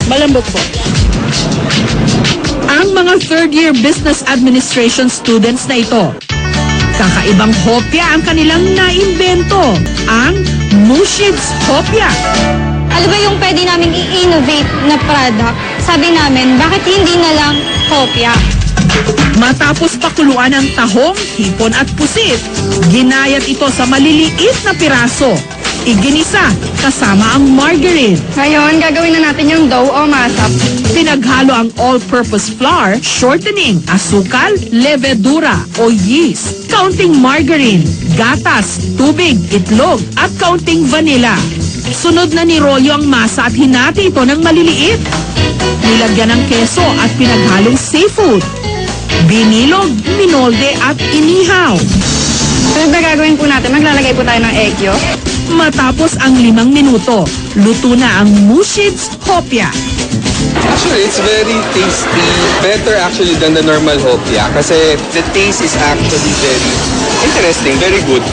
Malambot po. Ang mga third-year business administration students na ito, kakaibang hopya ang kanilang naimbento, ang Mushids Hopya. Ano ba yung pwede namin i-innovate na product? Sabi namin, bakit hindi na lang hopya? Matapos pakuluan ang tahong, hipon at pusit, ginayat ito sa maliliit na piraso. Iginisa kasama ang margarine. Ngayon, gagawin na natin yung dough o masa. Pinaghalo ang all-purpose flour, shortening, asukal, levedura o yeast, kaunting margarine, gatas, tubig, itlog at kaunting vanilla. Sunod na nirolyo ang masa at hinati ito ng maliliit. Nilagyan ng keso at pinaghalong seafood. Binilog, minolde at inihaw. Sunod na gagawin po natin, maglalagay po tayo ng egg yolk. Matapos ang 5 minuto, luto na ang Mushids Hopya. Actually, it's very tasty. Better actually than the normal hopya kasi the taste is actually very interesting, very good.